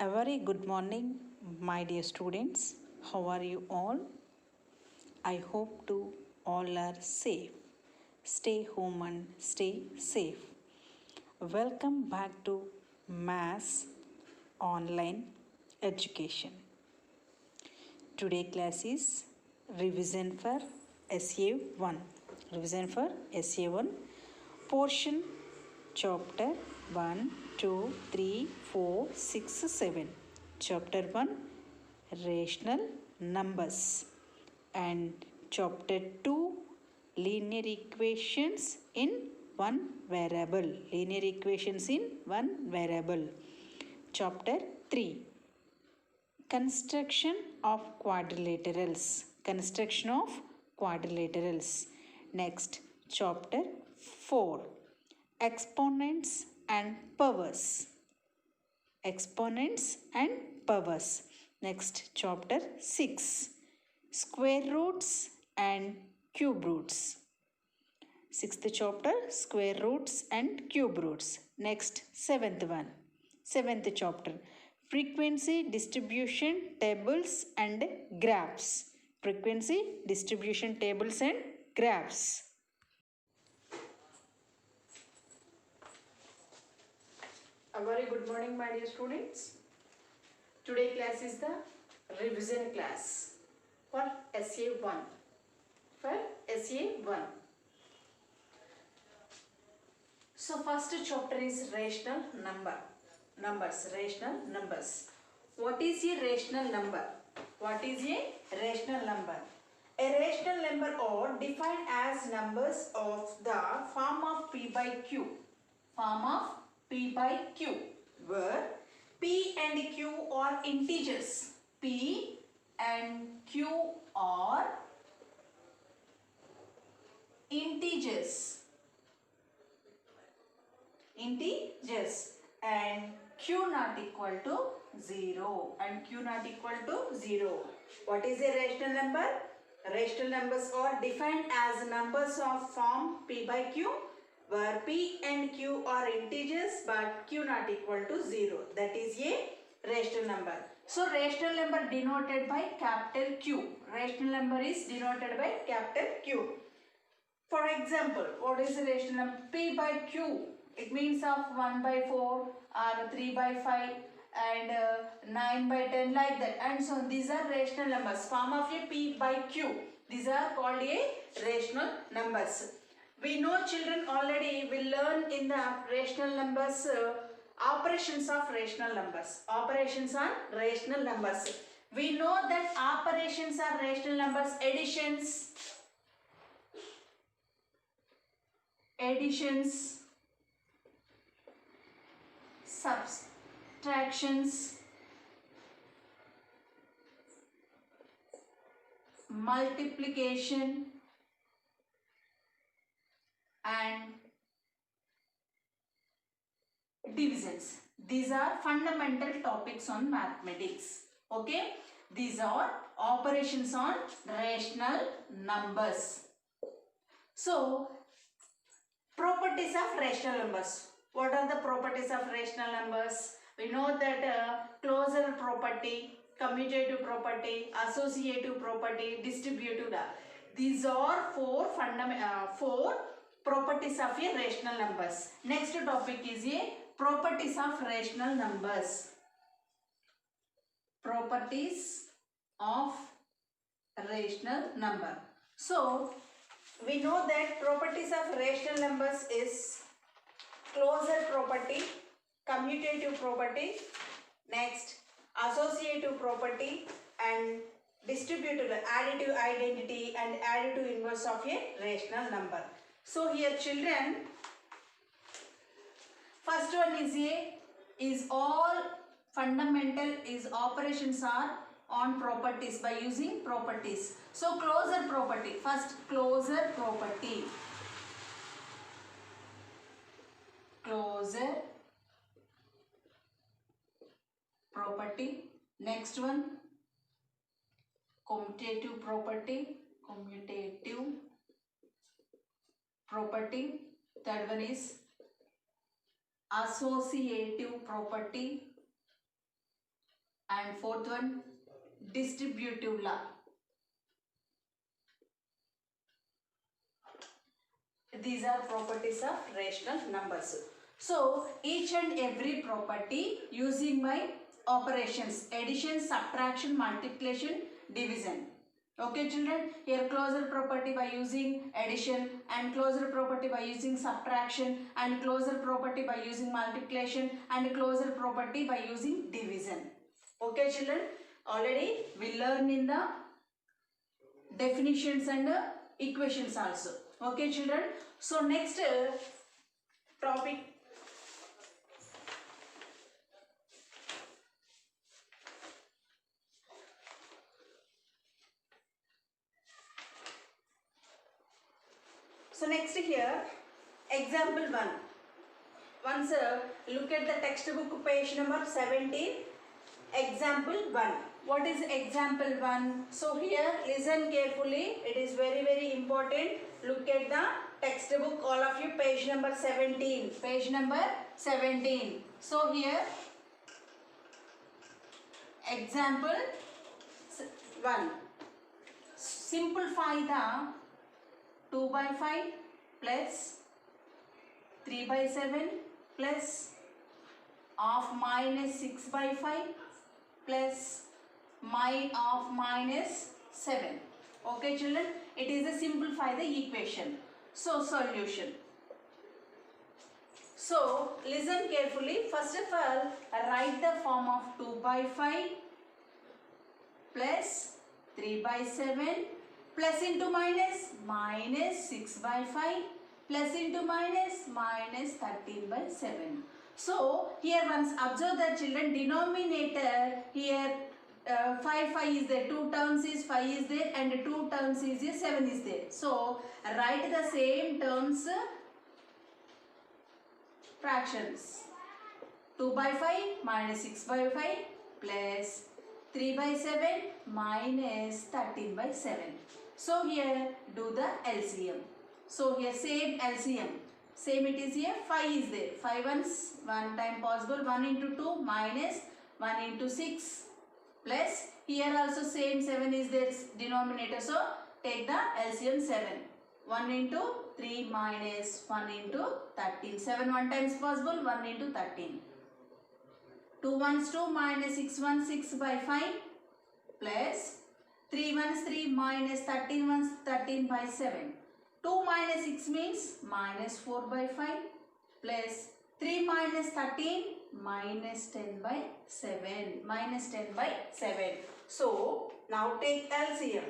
A very good morning, my dear students. How are you all? I hope to all are safe. Stay home and stay safe. Welcome back to Mass Online Education. Today class is revision for SA1. Revision for SA1 portion chapter 1, 2, 3, 4, 6, 7. Chapter 1 rational numbers and chapter 2 linear equations in one variable. Linear equations in one variable. Chapter 3 construction of quadrilaterals. Construction of quadrilaterals. Next, chapter 4 exponents and powers. Exponents and powers. Next, chapter 6 square roots and cube roots. Sixth chapter square roots and cube roots. Next, seventh chapter frequency distribution tables and graphs. Frequency distribution tables and graphs. A very good morning, my dear students. Today class is the revision class for SA1. For SA1. So first chapter is rational rational numbers. What is a rational number? What is a rational number? A rational number are defined as numbers of the form of P by Q. Form of P by Q, where P and Q are integers. P and Q are integers. Integers and Q not equal to 0 and Q not equal to 0. What is a rational number? Rational numbers are defined as numbers of form P by Q, where P and Q are integers but Q not equal to 0. That is a rational number. So rational number denoted by capital Q. Rational number is denoted by capital Q. For example, what is a rational number? P by Q. It means of 1 by 4 or 3 by 5 and 9 by 10, like that. And so these are rational numbers. Form of a P by Q. These are called a rational numbers. We know children already will learn in the rational numbers operations of rational numbers. Operations on rational numbers. We know that operations are rational numbers. Additions, subtractions, multiplication and divisions. These are fundamental topics on mathematics. Okay, these are operations on rational numbers. So properties of rational numbers. What are the properties of rational numbers? We know that closure property, commutative property, associative property, distributive. These are four properties of a rational numbers. Next topic is a properties of rational numbers. Properties of rational number. So we know that properties of rational numbers is closure property, commutative property, next associative property and distributive, additive identity and additive inverse of a rational number. So here children, first one is all fundamental is operations are on properties by using properties. So closure property, first closure property. Closure property. Next one commutative property. Commutative property. Third one is associative property. and fourth one distributive law. These are properties of rational numbers. So each and every property using my operations, addition, subtraction, multiplication, division. Okay children, here closure property by using addition, and closure property by using subtraction, and closure property by using multiplication, and closure property by using division. Okay children, already we learned in the definitions and equations also. Okay children, so next topic. So next here, example 1. Once look at the textbook page number 17, example 1. What is example 1? So here listen carefully, it is very important. Look at the textbook, all of you, page number 17. Page number 17. So here example 1. Simplify the 2 by 5 plus 3 by 7 plus of minus 6 by 5 plus of minus 7. Okay children, it is a simplify the equation. So solution. So listen carefully. First of all, write the form of 2 by 5 plus 3 by 7 plus into minus 6 by 5 plus into minus 13 by 7. So here once observe the children, denominator here 5 is there, 2 terms is 5 is there, and 2 terms is here 7 is there. So write the same terms fractions. 2 by 5 minus 6 by 5 plus 3 by 7 minus 13 by 7. So here do the LCM. So here same LCM. Same it is here, 5 is there. 5 ones, 1 time possible, 1 into 2 minus 1 into 6 plus here also same 7 is there denominator. So take the LCM 7. 1 into 3 minus 1 into 13. 7 1 times possible, 1 into 13. 2 ones 2 minus 6 1 6 by 5 plus 3 ones 3 minus 13 ones 13 by 7. 2 minus 6 means minus 4 by 5 plus 3 minus 13 minus 10 by 7. Minus 10 by 7. So now take LCM.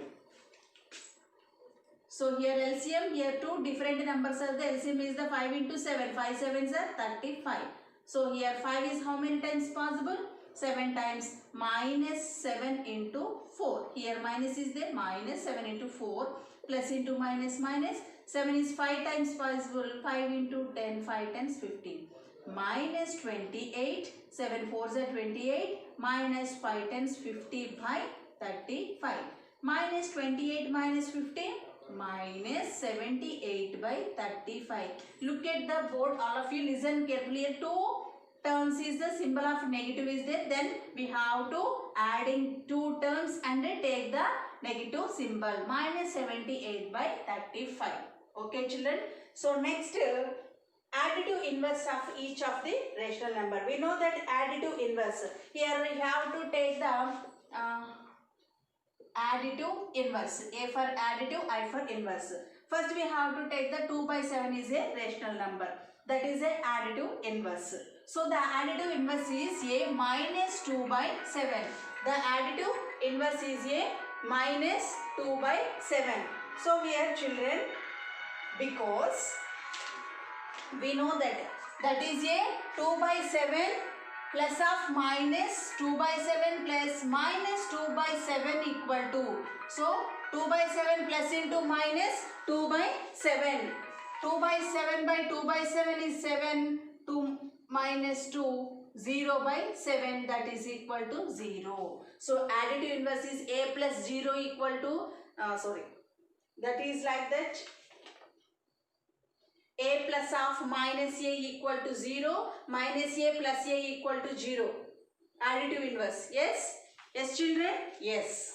So here LCM, here two different numbers are the LCM is the 5 into 7. 5 sevens are 35. So here 5 is how many times possible? 7 times minus 7 into 4. Here minus is there, minus 7 into 4 plus into minus. 7 is 5 times possible, 5 into 10, 5 times 15. Minus 28, 7 4s are 28, minus 5 times 50 by 35. Minus 28 minus 15, minus 78 by 35. Look at the board, all of you listen carefully. Here 2 terms is the symbol of negative is there, then we have to adding 2 terms and take the negative symbol. Minus 78 by 35. Okay children, so next additive inverse of each of the rational number. We know that additive inverse, here we have to take the additive inverse. A for additive, I for inverse. First we have to take the 2 by 7 is a rational number. That is a additive inverse. So the additive inverse is a minus 2 by 7. The additive inverse is a minus 2 by 7. So here children, because we know that is a 2 by 7 plus of minus 2 by 7 plus minus 2 by 7 equal to. So 2 by 7 plus into minus 2 by 7. 2 by 7 by 2 by 7 is 7. 2 minus 2, 0 by 7, that is equal to 0. So additive inverse is a plus 0 equal to, that is like that. A plus of minus a equal to 0, minus a plus a equal to 0. Additive inverse. Yes? Yes, children? Yes.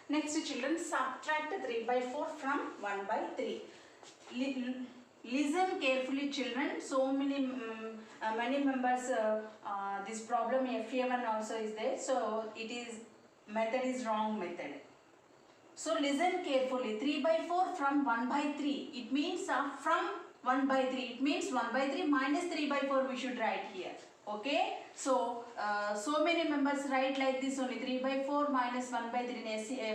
Next, children, subtract 3 by 4 from 1 by 3. Listen carefully, children. So many members, this problem FA1 also is there. So it is method is wrong method. So listen carefully. 3 by 4 from 1 by 3. It means from 1 by 3. It means 1 by 3 minus 3 by 4 we should write here. Okay. So, so many members write like this only. 3 by 4 minus 1 by 3 in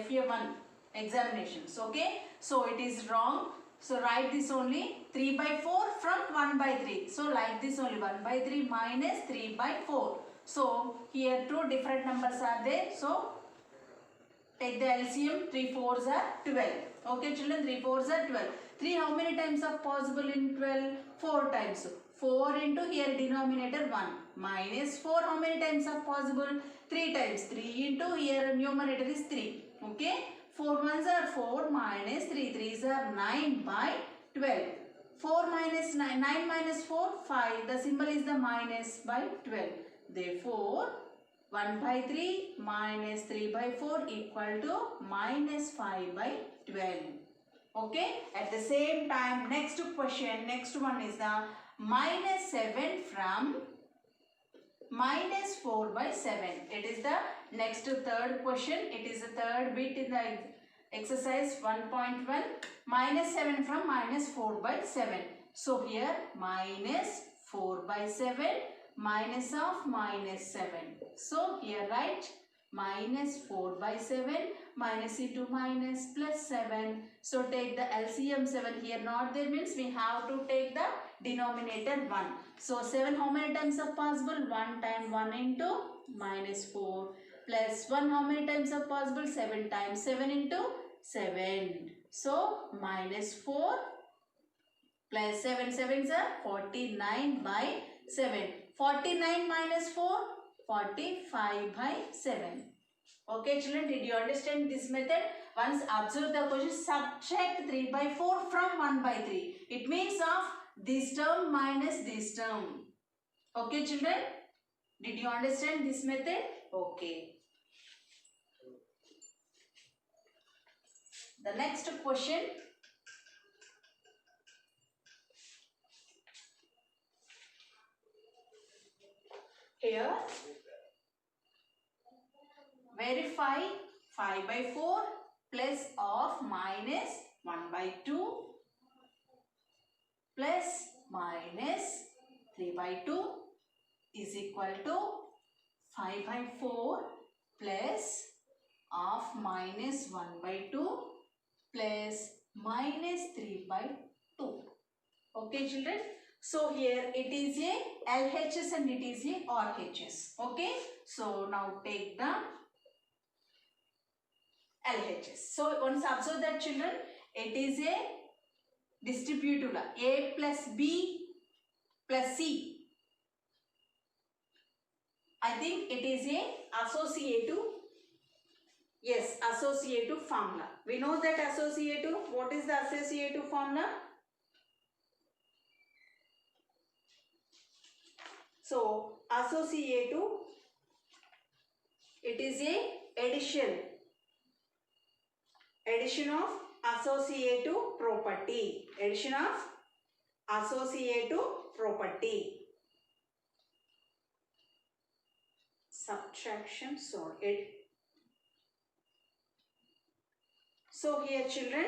FA1 examinations. Okay. So it is wrong. So write this only 3 by 4 from 1 by 3. So like this only 1 by 3 minus 3 by 4. So here two different numbers are there. So take the LCM, 3 4s are 12. Okay children, 3 4s are 12. 3 how many times are possible in 12? 4 times. 4 into here denominator 1 minus 4 how many times are possible? 3 times. 3 into here numerator is 3. Okay. 4 1s are 4 minus 3 3s are 9 by 12. 4 minus 9, 9 minus 4, 5. The symbol is the minus by 12. Therefore, 1 by 3 minus 3 by 4 equal to minus 5 by 12. Okay. At the same time, next question, next one is the minus 7 from minus 4 by 7. It is the next third question. It is the third bit in the exercise 1.1. Minus 7 from minus 4 by 7. So here minus 4 by 7 minus of minus 7. So here write minus 4 by 7 minus into minus plus 7. So take the LCM 7 here not there means we have to take the denominator 1. So 7 how many times are possible? 1 time 1 into minus 4 plus 1 how many times are possible? 7 times 7 into 7. So minus 4 plus 7 7s are 49 by 7. 49 minus 4, 45 by 7. Okay children, did you understand this method? Once observe the question, subtract 3 by 4 from 1 by 3. It means of this term minus this term. Okay children, did you understand this method? Okay. The next question. Here, verify 5 by 4 plus of minus 1 by 2 plus minus 3 by 2 is equal to 5 by 4 plus of minus 1 by 2 plus minus 3 by 2. Okay children. So here it is a LHS and it is a RHS. Okay. So now take the LHS. So once observe that children, it is a distributive law. A plus B plus C. I think it is a associative. Yes, associative formula. We know that associative. What is the associative formula? So associative, it is a addition of associative property. Addition of associative property. Subtraction, so it. So here children,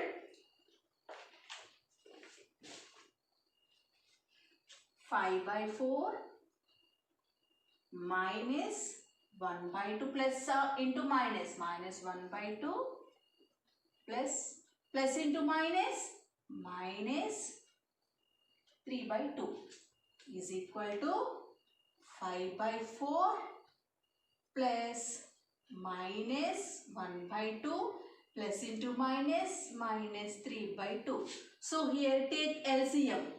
5 by 4 minus 1 by 2 plus into minus 1 by 2 plus into minus 3 by 2 is equal to 5 by 4 plus minus 1 by 2 plus into minus 3 by 2. So here take LCM.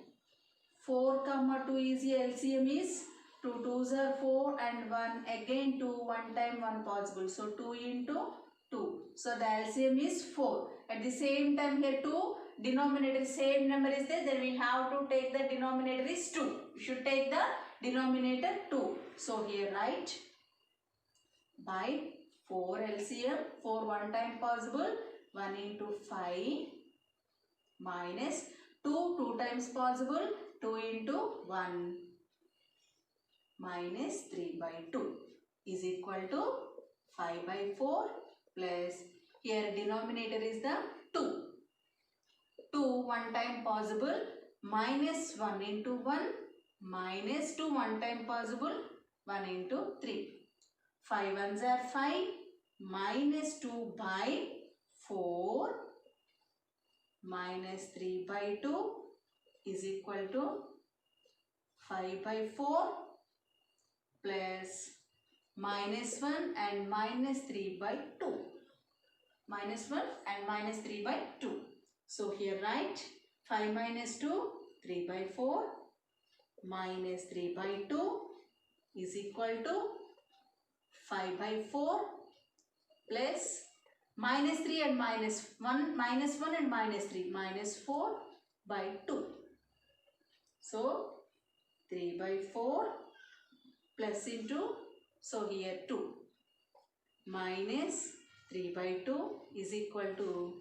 4 comma 2 is LCM is 2 2s are 4 and 1 again 2 1 time 1 possible. So 2 into 2. So the LCM is 4. At the same time here 2 denominator same number is there, then we have to take the denominator is 2. You should take the denominator 2. So here write by 4 LCM, 4 one time possible, 1 into 5 minus 2 times possible, 2 into 1 minus 3 by 2 is equal to 5 by 4 plus, here denominator is the 2. 2 one time possible, minus 1 into 1 minus 2 one time possible, 1 into 3. 5 ones are 5 minus 2 by 4 minus 3 by 2 is equal to 5 by 4 plus minus 1 and minus 3 by 2. Minus 1 and minus 3 by 2. So here write 5 minus 2, 3 by 4 minus 3 by 2 is equal to 5 by 4 plus minus 3 and minus 1, minus 1 and minus 3, minus 4 by 2. So 3 by 4 plus into, so here 2 minus 3 by 2 is equal to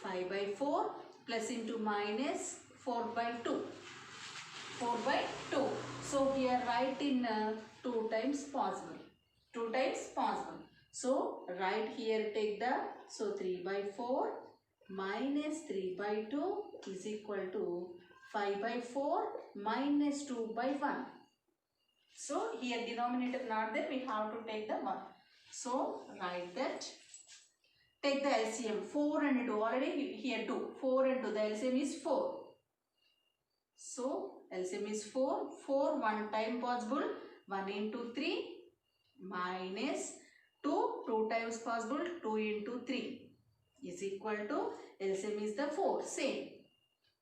5 by 4 plus into minus 4 by 2. 4 by 2. So here write in 2 times possible. 2 times possible. So write here, take the, so 3 by 4 minus 3 by 2 is equal to 5 by 4 minus 2 by 1. So here denominator not there, we have to take the 1. So write that. Take the LCM, 4 and 2, already here 2, 4 and 2, the LCM is 4. So LCM is 4, 4 one time possible, 1 into 3 minus 2 times possible, 2 into 3 is equal to, LCM is the 4, same.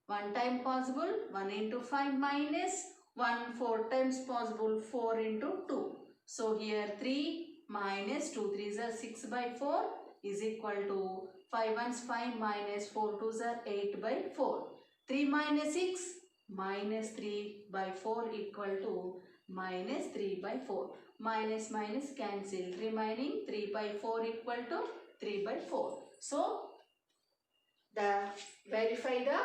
1 time possible, 1 into 5 minus 1 4 times possible, 4 into 2. So here 3 minus 2 3s are 6 by 4 is equal to 5 1s 5 minus 4 2s are 8 by 4. 3 minus 6 minus 3 by 4 equal to minus 3 by 4. Minus minus cancel, remaining 3 by 4 equal to 3 by 4. So the verify the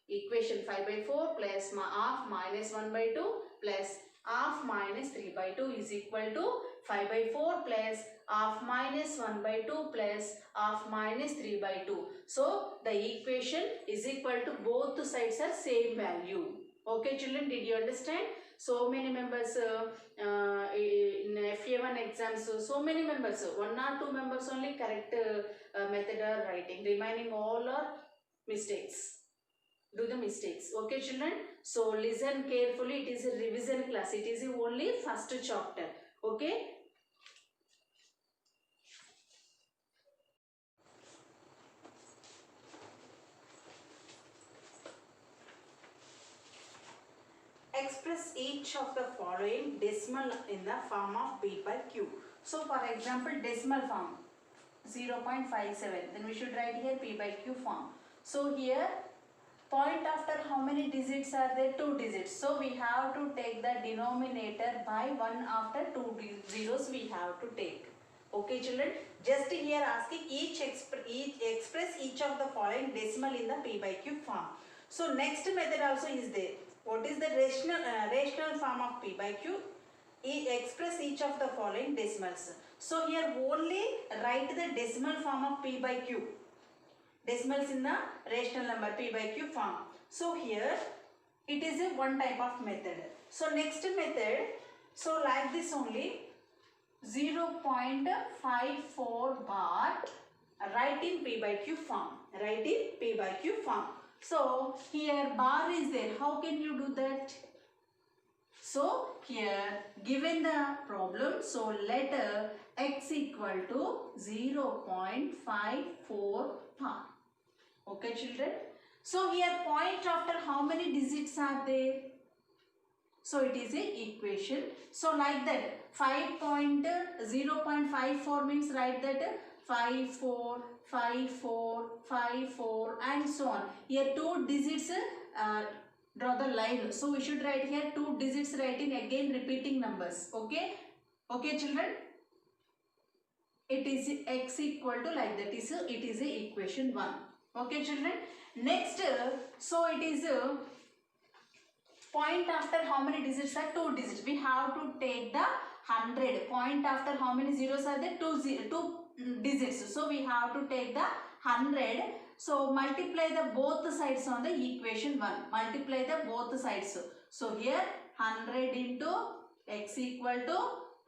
equation 5 by 4 plus half minus 1 by 2 plus half minus 3 by 2 is equal to 5 by 4 plus half minus 1 by 2 plus half minus 3 by 2. So the equation is equal to both sides are same value. Okay children, did you understand? So many members in FA1 exams, so many members, 1 or 2 members only correct method are writing, remaining all are mistakes. Do the mistakes. Okay children, so listen carefully, it is a revision class, it is only first chapter. Okay. Express each of the following decimal in the form of P by Q. So for example, decimal form 0.57, then we should write here P by Q form. So here point after how many digits are there? 2 digits. So we have to take the denominator by 1 after 2 zeros we have to take. Okay children, just here asking express each of the following decimal in the P by Q form. So next method also is there. What is the rational form of P by Q? Express each of the following decimals. So here only write the decimal form of P by Q. Decimals in the rational number P by Q form. So here it is a one type of method. So next method, so like this only 0.54 bar, write in P by Q form. Write in P by Q form. So here bar is there. How can you do that? So here given the problem, so let x equal to 0.54 bar. Okay children. So here point after how many digits are there? So it is a equation. So like that 0.54 means write that 5 4 5, 4, 5, 4 and so on. Here 2 digits, draw the line. So we should write here 2 digits, writing again repeating numbers. Okay. Okay children. It is x equal to like that. It is a equation 1. Okay children. Next, so it is point after how many digits are 2 digits. We have to take the 100. Point after how many zeros are there? 2 digits. So we have to take the 100. So multiply the both sides on the equation 1. Multiply the both sides. So here 100 into x equal to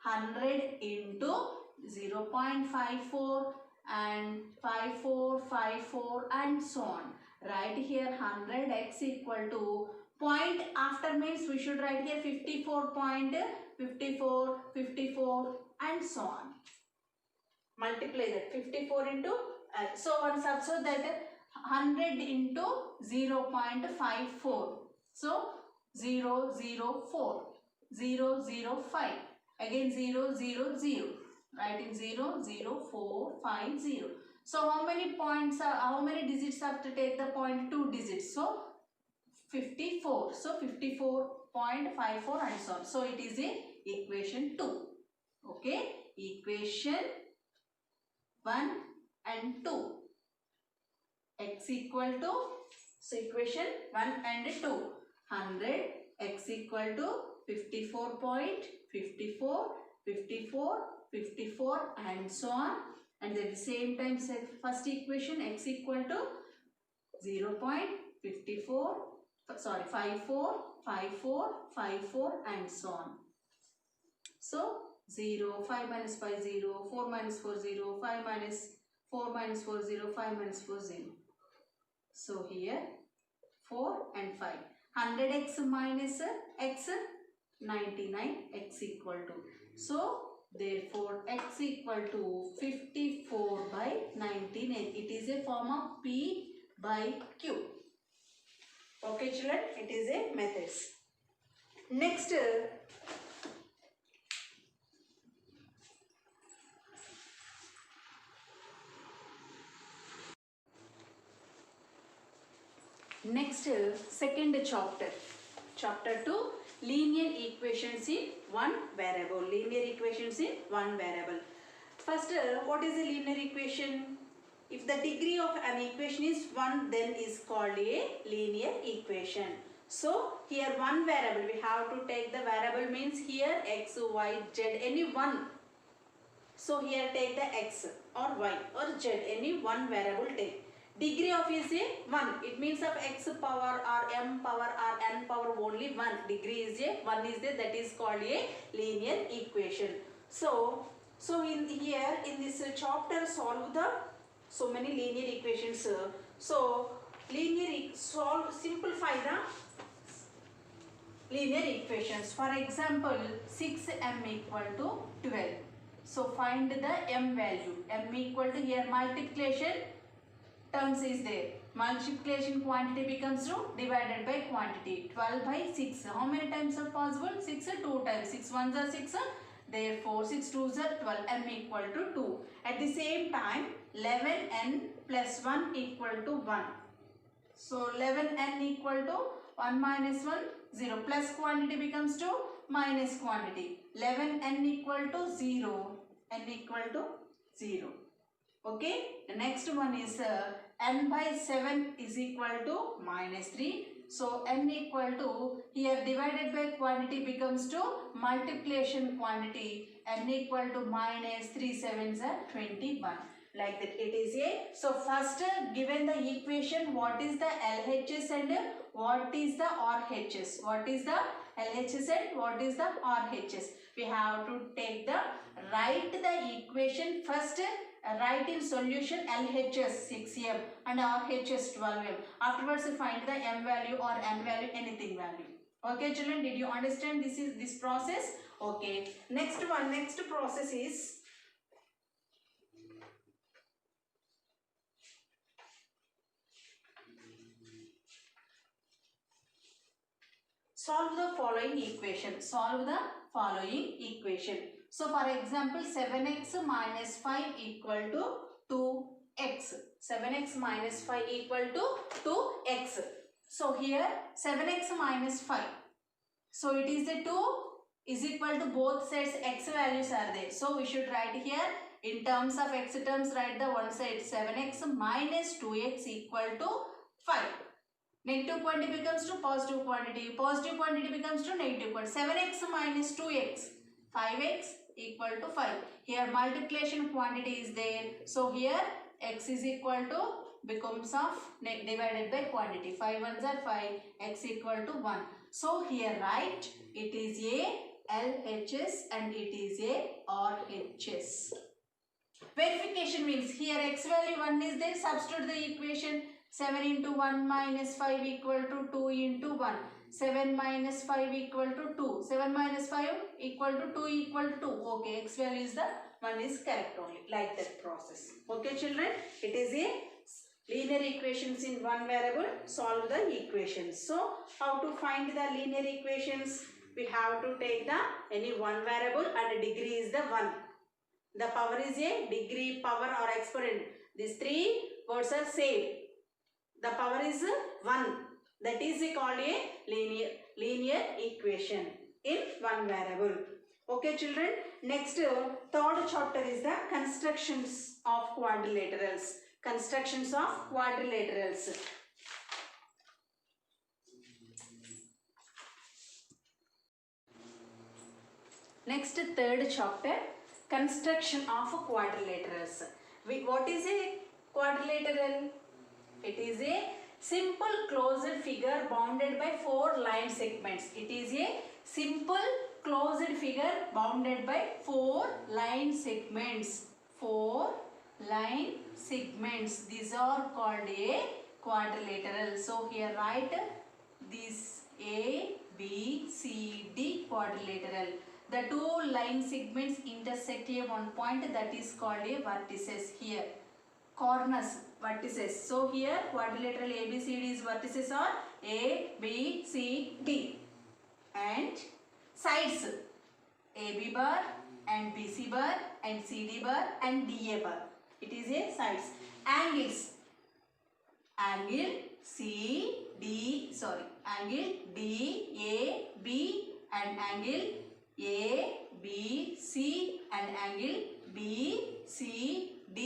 100 into 0.54 and 5454 and so on. Write here 100 x equal to point after means we should write here 54.54 54 and so on. Multiply that 54 into so once observe that 100 into 0.54. So 004 005 again 000. Writing 00450. So how many points are, how many digits have to take the point? 2 digits. So 54. So 54.54 and so on. So it is a equation 2. Okay. Equation 1 and 2. X equal to, so equation 1 and 2. 100 x equal to 54.54 54 54 and so on, and at the same time first equation x equal to 0.54 sorry 54 54 54 and so on. So 0 5 minus 5 0 4 minus 4 0 5 minus 4 minus 4 0 5 minus 4 0. So here 4 and 5. 100x minus x 99 x equal to. So therefore x equal to 54 by 99. It is a form of P by Q. Okay children, it is a methods. Next, second chapter. Chapter 2, linear equations in one variable. Linear equations in one variable. First, what is a linear equation? If the degree of an equation is 1, then is called a linear equation. So here one variable, we have to take the variable means here x, y, z, any one. So here take the x or y or z, any one variable take. Degree of is a 1. It means of x power or m power or n power only 1. Degree is a 1 is there, that is called a linear equation. So in here in this chapter solve the so many linear equations. So simplify the linear equations. For example, 6m equal to 12. So find the m value. M equal to here multiplication terms is there. Multiplication quantity becomes to divided by quantity. 12 by 6. How many times are possible? 6 2 times. 6 1s are 6. Therefore 6 2s are 12. M equal to 2. At the same time 11n plus 1 equal to 1. So 11n equal to 1 minus 1 0. Plus quantity becomes to minus quantity. 11n equal to 0. N equal to 0. Okay. The next one is n by 7 is equal to minus 3. So n equal to here divided by quantity becomes to multiplication quantity. N equal to minus 3 7s are 21. Like that it is a. So first given the equation, what is the LHS and what is the RHS? What is the LHS and what is the RHS? We have to take the write the equation first. Write in solution LHS 6m and RHS 12m. Afterwards find the m value or n value, anything value. Okay children, did you understand this process? Okay. Next process is solve the following equation. Solve the following equation. So for example 7x minus 5 equal to 2 x. 7x minus 5 equal to 2x. So here 7x minus 5. So it is the 2 is equal to both sides x values are there. So we should write here in terms of x terms, write the one side 7x minus 2x equal to 5. Negative quantity becomes to positive quantity. Positive quantity becomes to negative quantity. 7x minus 2x. 5x equal to 5. Here multiplication quantity is there. So here x is equal to becomes of divided by quantity. 5 ones are 5. X equal to 1. So here write it is a LHS and it is a RHS. Verification means here x value 1 is there. Substitute the equation. 7 into 1 minus 5 equal to 2 into 1. 7 minus 5 equal to 2. 7 minus 5 equal to 2 equal to 2. Okay, x value is the one is correct only. Like that process. Okay children, it is a linear equations in one variable. Solve the equations. So, how to find the linear equations? We have to take the any one variable and degree is the 1. The power is a degree, power or exponent. These three words are same. The power is 1. That is called a linear equation in one variable. Okay children. Next third chapter is the constructions of quadrilaterals. Constructions of quadrilaterals. Next third chapter, construction of quadrilaterals. What is a quadrilateral? It is a simple closed figure bounded by 4 line segments. It is a simple closed figure bounded by 4 line segments. 4 line segments. These are called a quadrilateral. So here write this A, B, C, D quadrilateral. The 2 line segments intersect at one point, that is called a vertices here. Corners, vertices. So here quadrilateral ABCD vertices are A, B, C, D. And sides AB bar and BC bar and CD bar and DA bar. It is a sides. Angles. Angle angle DAB and angle ABC and angle BCD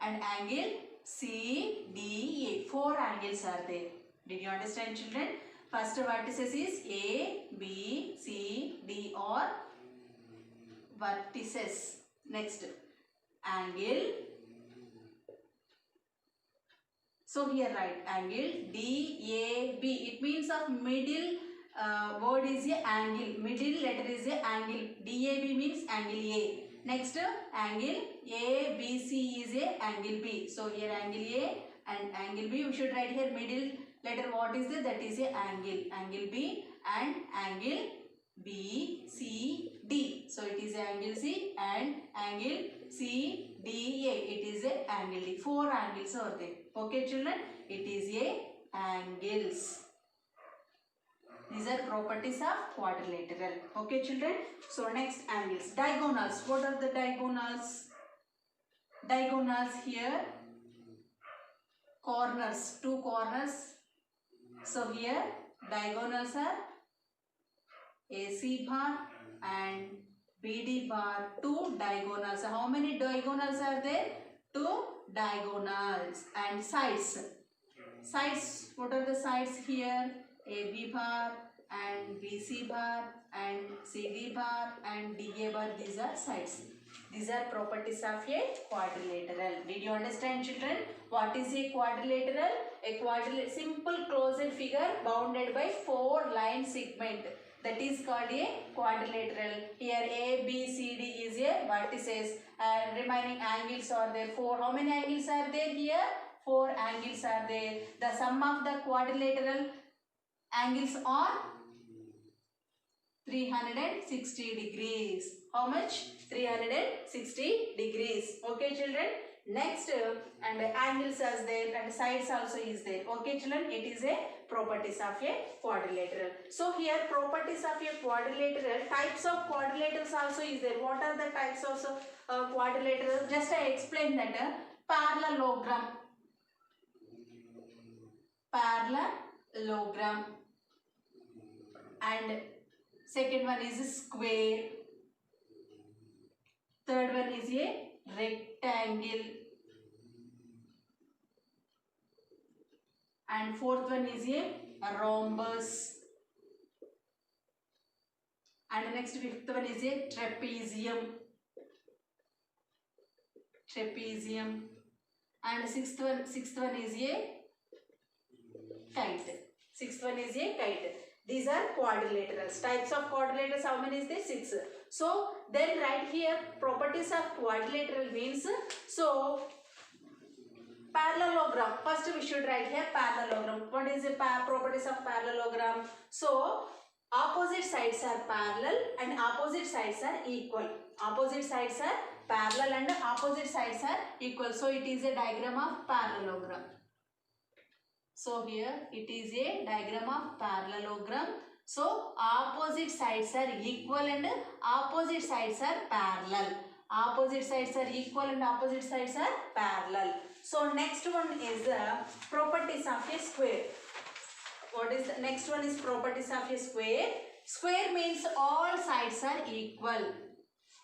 and angle CDA. 4 angles are there. Did you understand children? First vertices is A, B, C, D or vertices. Next angle. So here write angle DAB. It means of middle word is a angle. Middle letter is a angle. DAB means angle A. Next angle ABC is a angle B. So here angle A and angle B. We should write here middle letter what is there? That is a angle. Angle B and angle B, C, D. So it is angle C and angle C, D, A. It is a angle D. 4 angles are there. Okay children, it is a angles. These are properties of quadrilateral. Okay children. So next angles. Diagonals. What are the diagonals? Diagonals here. Corners. 2 corners. So here diagonals are AC bar and BD bar. 2 diagonals. How many diagonals are there? 2 diagonals. And sides. Sides. What are the sides here? AB bar and BC bar and CD bar and DA bar. These are sides. These are properties of a quadrilateral. Did you understand children? What is a quadrilateral? A quadrilateral, simple closed figure bounded by 4 line segment. That is called a quadrilateral. Here A, B, C, D is a vertices and remaining angles are there. 4. How many angles are there here? 4 angles are there. The sum of the quadrilateral angles are 360 degrees. How much? 360 degrees. Okay children. Next and angles are there and sides also is there. Okay children. It is a properties of a quadrilateral. So here properties of a quadrilateral. Types of quadrilaterals also is there. What are the types of quadrilaterals? Just I explained that. parallelogram. Parallelogram. And second one is a square. Third one is a rectangle. And fourth one is a rhombus. And the next fifth one is a trapezium. Trapezium. And sixth one is a kite. Sixth one is a kite. These are quadrilaterals. Types of quadrilaterals, how many is there? 6. So then right here properties of quadrilateral means, so parallelogram. First we should write here parallelogram. What is the properties of parallelogram? So opposite sides are parallel and opposite sides are equal. Opposite sides are parallel and opposite sides are equal. So it is a diagram of parallelogram. So here it is a diagram of parallelogram. So opposite sides are equal and opposite sides are parallel. Opposite sides are equal and opposite sides are parallel. So next one is properties of a square. What is the next one is properties of a square. Square means all sides are equal.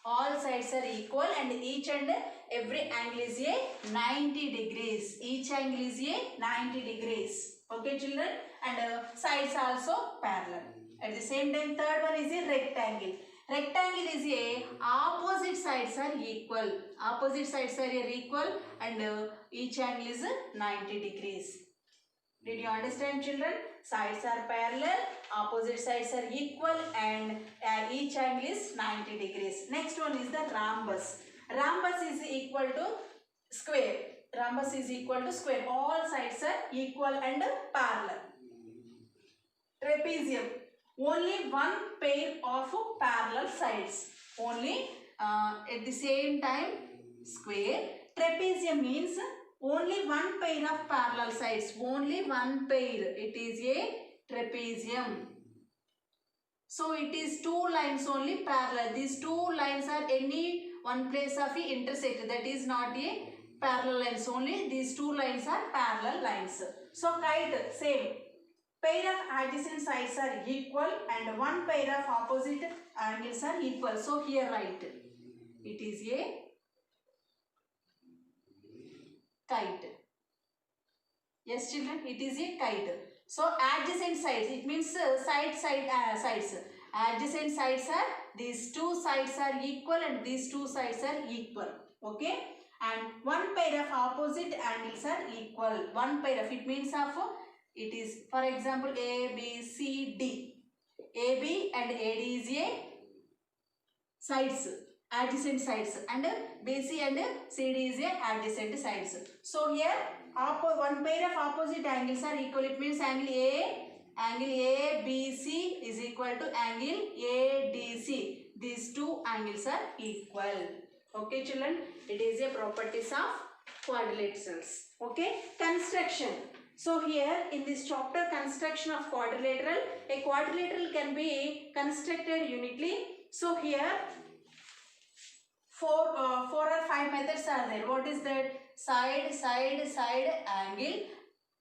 All sides are equal and each and every angle is a 90 degrees. Each angle is a 90 degrees. Okay children, and sides also parallel. At the same time third one is a rectangle. Rectangle is a opposite sides are equal. Opposite sides are equal and each angle is 90 degrees. Did you understand children? Sides are parallel, opposite sides are equal and each angle is 90 degrees. Next one is the rhombus. Rhombus is equal to square. Rhombus is equal to square. All sides are equal and parallel. Trapezium. Only one pair of parallel sides. Only at the same time square. Trapezium means only one pair of parallel sides. Only one pair. It is a trapezium. So it is two lines only parallel. These two lines are any one place of a intersect. That is not a parallel lines. Only these two lines are parallel lines. So kite same. Pair of adjacent sides are equal and one pair of opposite angles are equal. So here write. It is a kite. Yes children, it is a kite. So adjacent sides, it means sides. Adjacent sides are, these two sides are equal and these two sides are equal. Okay. And one pair of opposite angles are equal. One pair of, it means of, it is for example A, B, C, D. AB and AD is a sides. Adjacent sides and BC and CD is a adjacent sides. So here one pair of opposite angles are equal. It means angle ABC is equal to angle ADC. These two angles are equal. Okay children, it is a properties of quadrilaterals. Okay, construction. So here in this chapter construction of quadrilateral, a quadrilateral can be constructed uniquely. So here four or five methods are there. What is that? Side, angle.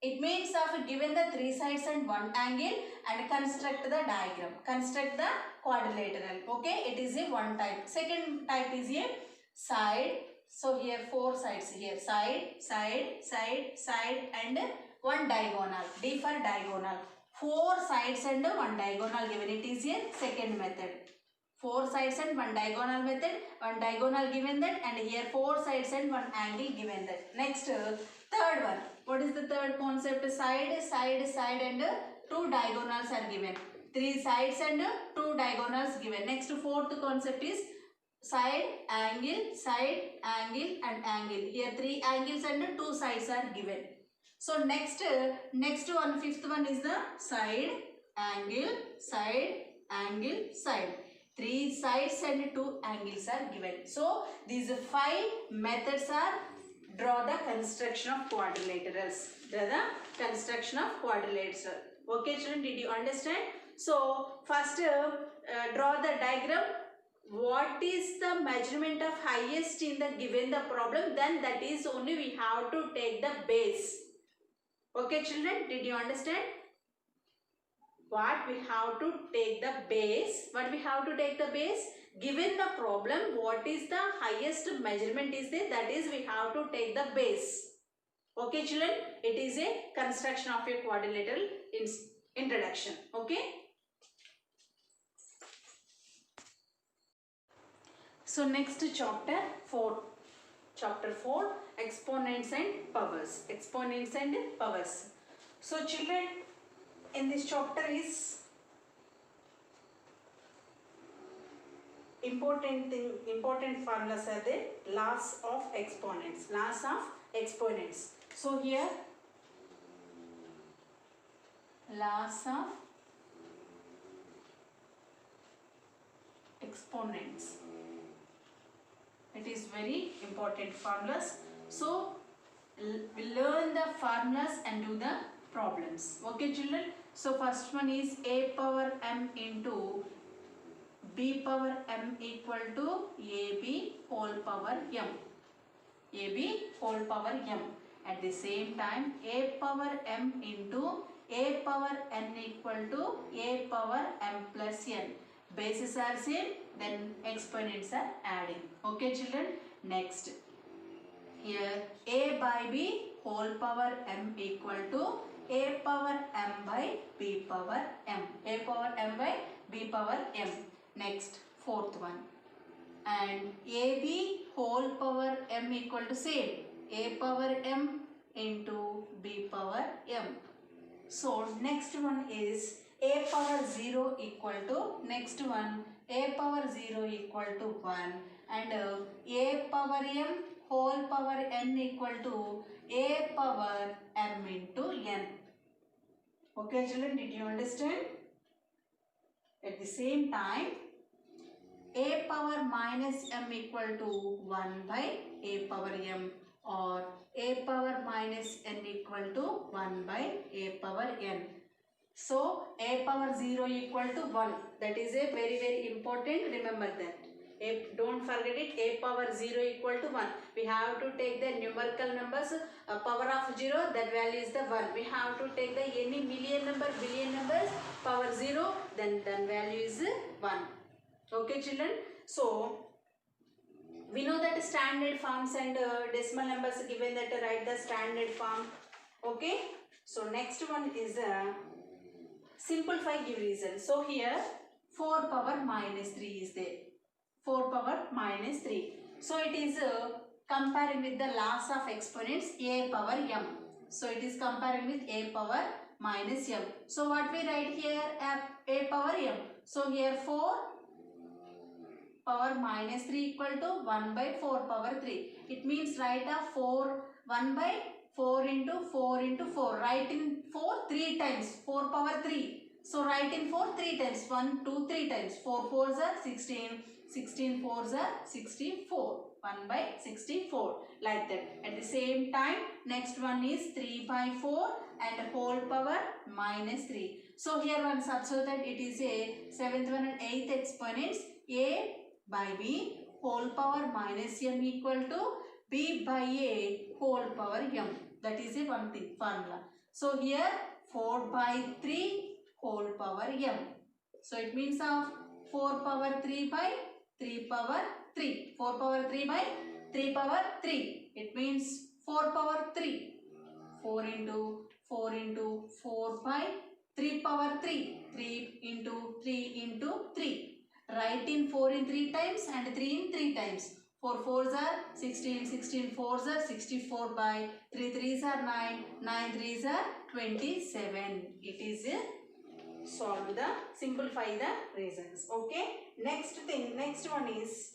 It means of given the three sides and one angle and construct the diagram. Construct the quadrilateral. Okay, it is a one type. Second type is a side. So here four sides here. Side and one diagonal. D for diagonal. Four sides and one diagonal given. It is a second method. Four sides and one diagonal method, one diagonal given that, and here four sides and one angle given that. Next, third one. What is the third concept? Side and two diagonals are given. Three sides and two diagonals given. Next, fourth concept is side, angle, and angle. Here three angles and two sides are given. So next one, fifth one is the side, angle, side. Three sides and two angles are given. So these five methods are draw the construction of quadrilaterals. Draw the construction of quadrilateral. Okay children, did you understand? So first draw the diagram what is the measurement of highest in the given the problem, then that is only we have to take the base. Okay children, did you understand? What we have to take the base, what we have to take the base, given the problem, what is the highest measurement is there, that is we have to take the base. Okay children, it is a construction of a quadrilateral introduction. Okay. So next chapter 4. Chapter 4, exponents and powers. Exponents and powers. So children, in this chapter is important formulas are there. Laws of exponents. Laws of exponents. So here, laws of exponents. It is very important formulas. So we learn the formulas and do the problems. Okay children. So first one is a power m into b power m equal to ab whole power m. ab whole power m. At the same time, a power m into a power n equal to a power m plus n. Bases are same, then exponents are adding. Okay children. Next, here a by b whole power m equal to a power m by b power m. A power m by b power m. Next, fourth one, and ab whole power m equal to same, a power m into b power m. So next one is a power 0 equal to, next one a power 0 equal to 1, and a power m whole power n equal to a power m into n. Okay children, did you understand? At the same time, a power minus m equal to 1 by a power m, or a power minus n equal to 1 by a power n. So a power 0 equal to 1. That is a very important. Remember that. Don't forget it. A power 0 equal to 1. We have to take the numerical numbers. Power of 0, that value is the 1. We have to take the any million number, billion numbers, power 0, then value is 1. Okay children. So we know that standard forms and decimal numbers given that write the standard form. Okay. So next one is simplify, give reason. So here 4 power minus 3 is there. 4 power minus 3. So it is comparing with the laws of exponents a power m. So it is comparing with a power minus m. So what we write here, a power m. So here 4 power minus 3 equal to 1 by 4 power 3. It means write a 1 by 4 into 4 into 4. Write in 4 3 times. 4 power 3. So write in 4 3 times. 1, 2, 3 times. 4 4s are 16. 16 4s are 64. 1 by 64. Like that. At the same time, next one is 3 by 4 and whole power minus 3. So here one substitute that it is a 7th one and 8th exponents. A by b whole power minus m equal to b by a whole power m. That is a one thing formula. So here 4 by 3 whole power m. So it means of 4 power 3 by 3 power 3. 4 power 3 by 3 power 3. It means 4 power 3. 4 into 4 by 3 power 3. 3 into 3 into 3. Write in 4 in 3 times and 3 in 3 times. 4 4s are 16, 16 4s are 64 by 3 3s are 9, 9 3s are 27. It is solve the, simplify the reasons. Okay. Next one is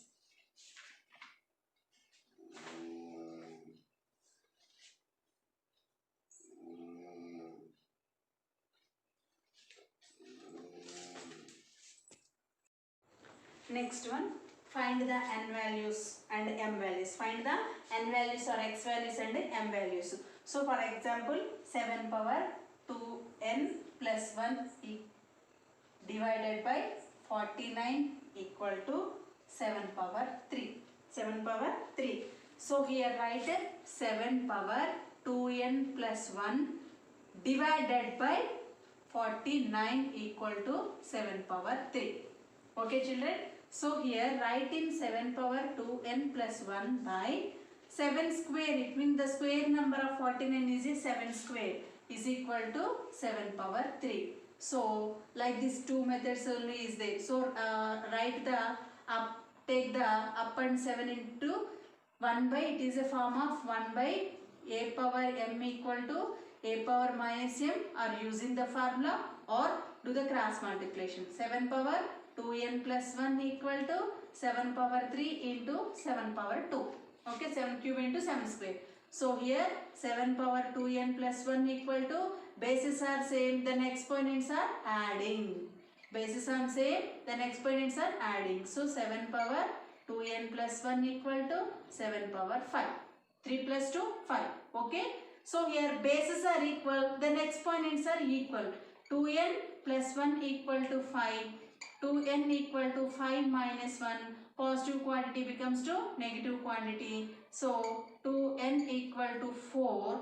next one, find the n values and m values. Find the n values or x values and m values. So for example, 7 power 2n plus 1 divided by 49 equal to 7 power 3. 7 power 3. So here write 7 power 2n plus 1 divided by 49 equal to 7 power 3. Okay children. So here write in 7 power 2n plus 1 by 7 square. It means the square number of 49 is a 7 square is equal to 7 power 3. So like these two methods only is there. So write the up, take the up and 7 into 1 by, it is a form of 1 by a power m equal to a power minus m, or using the formula, or do the cross multiplication. 7 power 2n plus 1 equal to 7 power 3 into 7 power 2. Okay, 7 cube into 7 square. So here 7 power 2n plus 1 equal to, bases are same, then exponents are adding. Bases are same, then exponents are adding. So 7 power 2n plus 1 equal to 7 power 5. 3 plus 2, 5. Okay. So here bases are equal, then exponents are equal. 2n plus 1 equal to 5. 2n equal to 5 minus 1. Positive quantity becomes to negative quantity. So 2n equal to 4.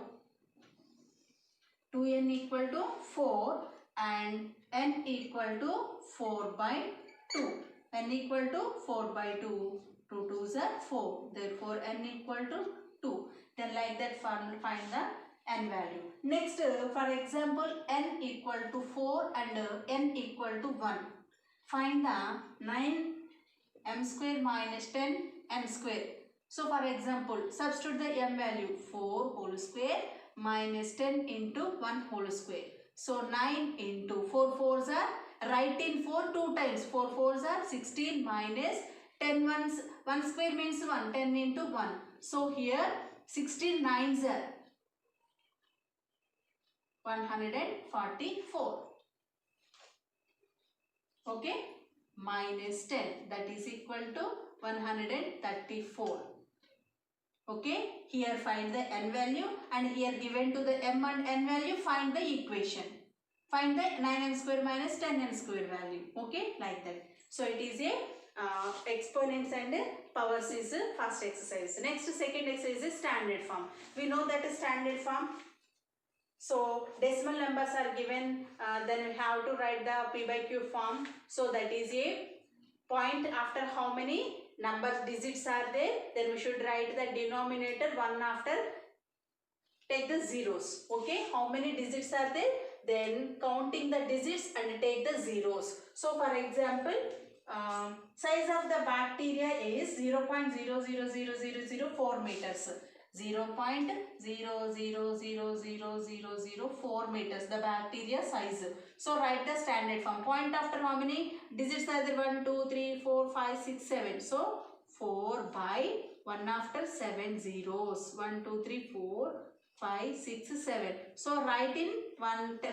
2n equal to 4 and n equal to 4 by 2. N equal to 4 by 2. 2 2s are 4. Therefore n equal to 2. Then like that find the n value. Next, for example, n equal to 4 and n equal to 1. Find the 9 m square minus 10 m square. So for example, substitute the m value 4 whole square minus 10 into 1 whole square. So 9 into 4 4s are, write in 4 2 times. 4 4s are 16 minus 10 ones, 1 square means 1, 10 into 1. So here 16 9s are 144. Okay, minus 10, that is equal to 134. Okay, here find the n value, and here given to the m and n value, find the equation. Find the 9m square minus 10m square value. Okay, like that. So it is a exponents and powers is first exercise. Next, second exercise is standard form. We know that is standard form. So decimal numbers are given, then we have to write the p by q form. So that is a point after how many number digits are there, then we should write the denominator 1 after, take the zeros. Okay, how many digits are there, then counting the digits and take the zeros. So for example, size of the bacteria is 0.000004 meters. 0.000004 meters the bacteria size. So write the standard form. Point after how many digits are there? 1 2 3 4 5 6 7. So 4 by 1 after 7 zeros. 1 2 3 4 5 6 7. So write in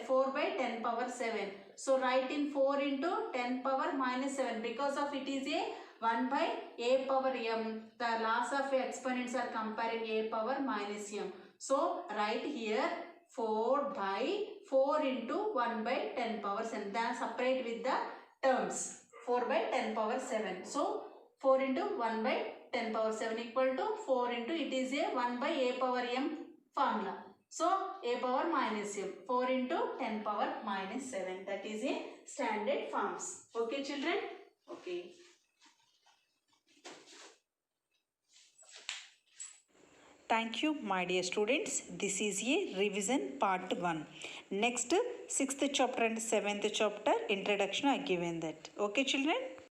4 by 10 power 7. So write in 4 into 10 power minus 7, because of it is a 1 by a power m. The laws of exponents are comparing a power minus m. So write here 4 by 4 into 1 by 10 power 7. Then separate with the terms. 4 by 10 power 7. So 4 into 1 by 10 power 7 equal to 4 into, it is a 1 by a power m formula. So a power minus m. 4 into 10 power minus 7. That is a standard forms. Okay children? Okay. Thank you my dear students. This is a revision part 1. Next 6th chapter and 7th chapter introduction I given that. Okay children?